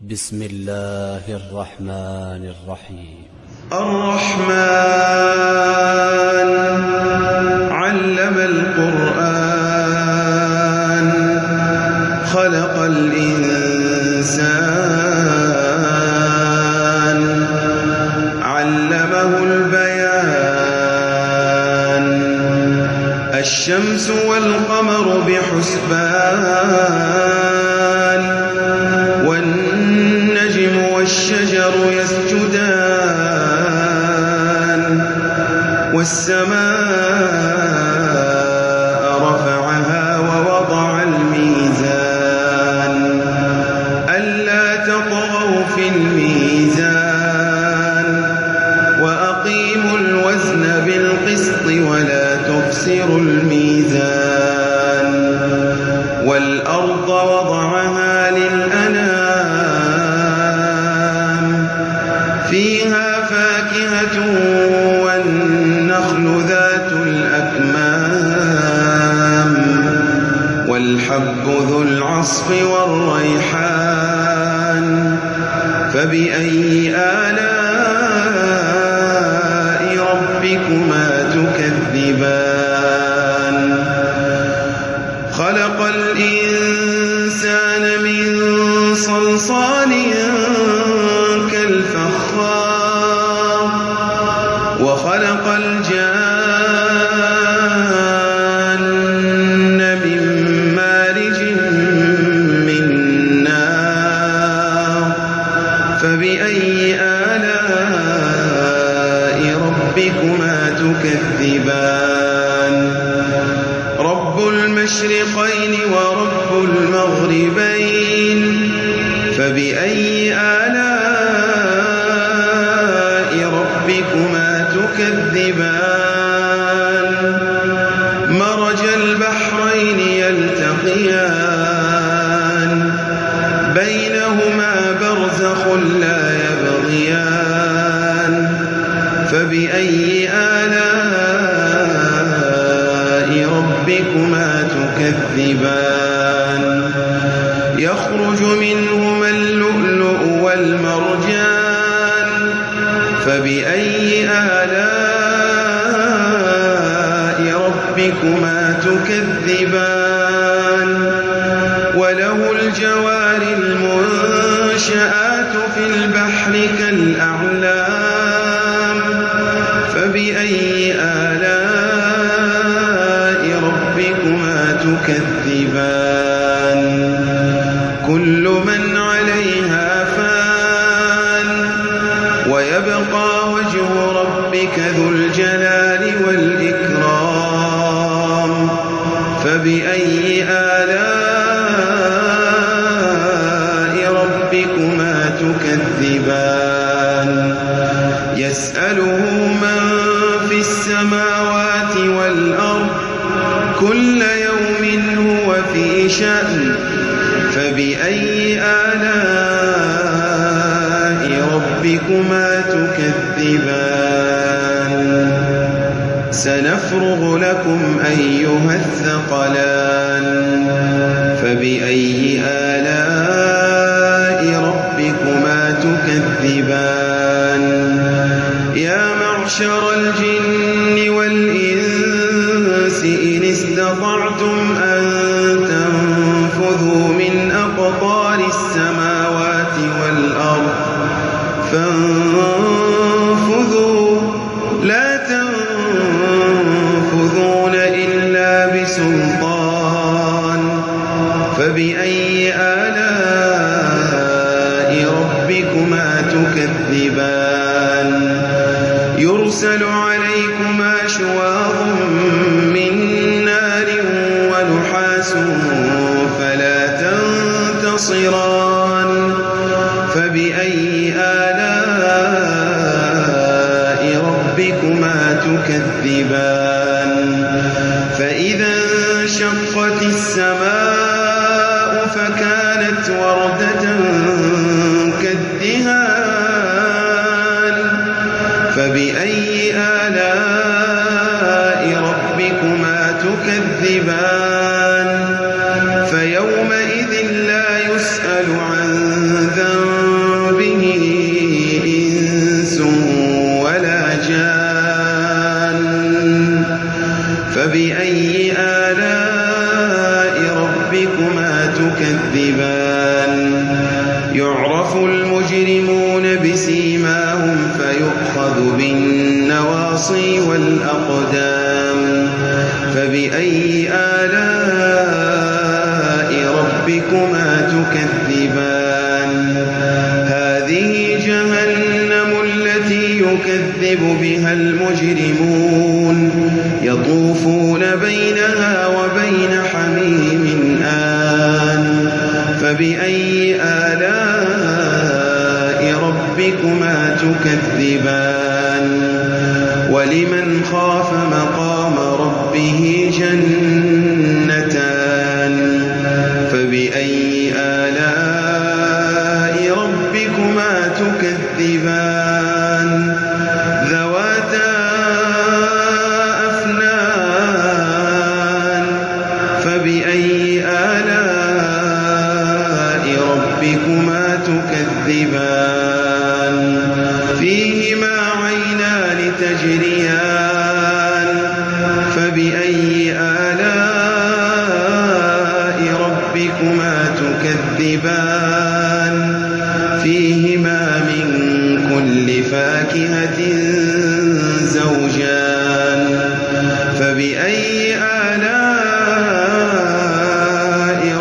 بسم الله الرحمن الرحيم. الرحمن علم القرآن خلق الإنسان علمه البيان الشمس والقمر بحسبان والنجم والشجر يسجدان والسماء رفعها ووضع الميزان ألا تطغوا في الميزان وأقيموا الوزن بالقسط ولا تخسروا الميزان والأرض وضعها للأنام فيها فاكهة والنخل ذات الأكمام والحب ذو العصف والريحان فبأي آلاء ربكما تكذبان خلق الإنسان من صلصال كالفخار وخلق الجان من مارج من نار فبأي آلاء ربكما تكذبان رب المشرقين ورب المغربين فبأي آلاء ربكما تكذبان مرج البحرين يلتقيان بينهما برزخ لا يبغيان فبأي آلاء ربكما تكذبان يخرج منهما اللؤلؤ والمرجان فبأي آلاء ربكما تكذبان وله الجوار المنشآت في البحر كالأعلام فبأي آلاء ربكما تكذبان كل من عليها فان ويبقى وجه ربك ذو الجلال والإكرام فبأي آلاء ربكما تكذبان يسأله من في السماوات والأرض كل يوم هو في شأن فبأي آلاء ربكما تكذبان سنفرغ لكم أيها الثقلان فبأي آلاء ربكما تكذبان يا معشر الجن والإنس إن استطعتم أن تنفذوا من أقطار السماوات والأرض فانفذوا لا تنفذون إلا بسلطان فبأي آلاء ربكما تكذبان يرسل عليكما شواظ من نار ونحاس فلا تنتصران فبأي آلاء ربكما تكذبان فإذا انشقت السماء فكانت وردة كالدهان فبأي آلاء ربكما تكذبان فيومئذ لا يسأل عن ذنب يعرف المجرمون بسيماهم فيؤخذ بالنواصي والأقدام فبأي آلاء ربكما تكذبان هذه جهنم التي يكذب بها المجرمون يطوفون بينها وبين حميم آن فبأي آلاء ربكما تكذبان ولمن خاف مقام ربه جنتان فبأي آلاء ربكما تكذبان ذواتا أفنان فبأي آلاء ربكما تكذبان فيهما عينان تجريان فبأي آلاء ربكما تكذبان فيهما من كل فاكهة زوجان فبأي آلاء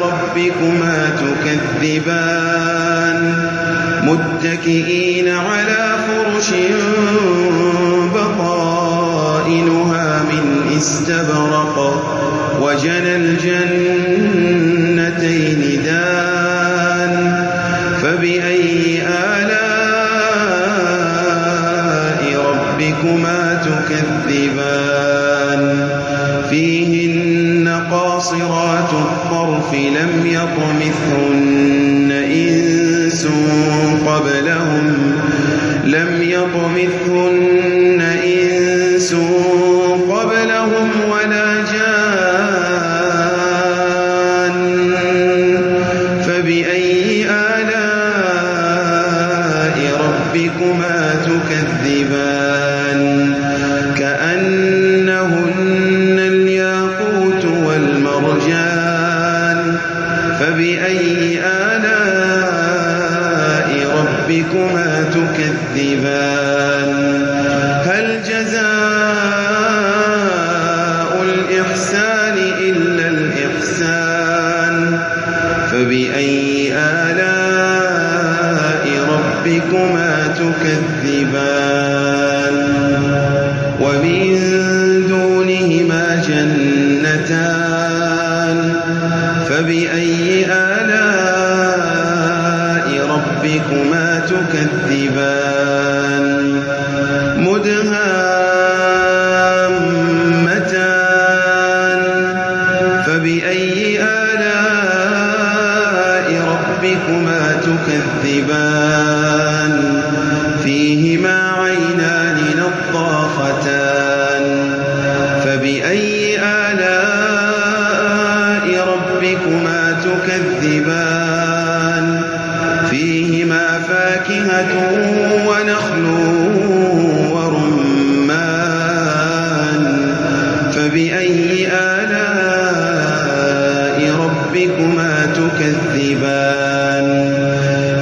ربكما تكذبان متكئين على فرش بطائنها من استبرق وجنى الجنتين دان فبأي آلاء ربكما تكذبان فيهن قاصرات الطرف لم يطمثهن إنس قبلهم ولا جان فبأي آلاء ربكما تكذبان كأنهن الياقوت والمرجان فبأي آلاء ربكما تكذبان هل جزاء الإحسان إلا الإحسان فبأي آلاء ربكما تكذبان ومن دونهما جنتان فبأي آلاء ربكما تكذبان مدهامتان فبأي آلاء ربكما تكذبان فيهما عينان نضاختان فبأي آلاء ربكما تكذبان فيهما فاكهة ونخل ورمان فبأي آلاء ربكما تكذبان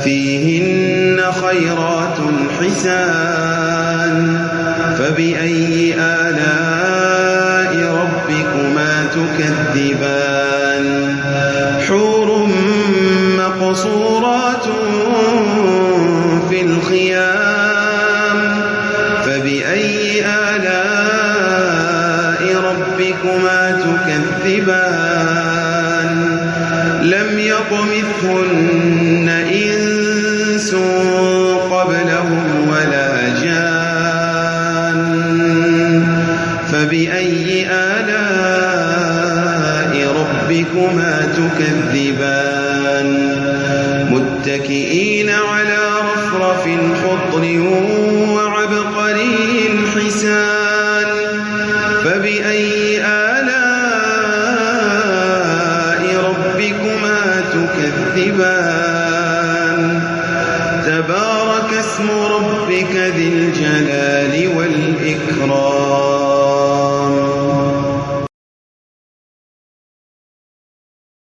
فيهن خيرات حسان فبأي آلاء ربكما تكذبان حور مقصورات في الخيام فبأي آلاء ربكما تكذبان لم يطمثهن إنس قبلهم ولا جان فبأي آلاء ربكما تكذبان متكئين على رفرف خضر وعبقري حسان فبأي آلاء ربكما تكذبان تبارك اسم ربك ذي الجلال والإكرام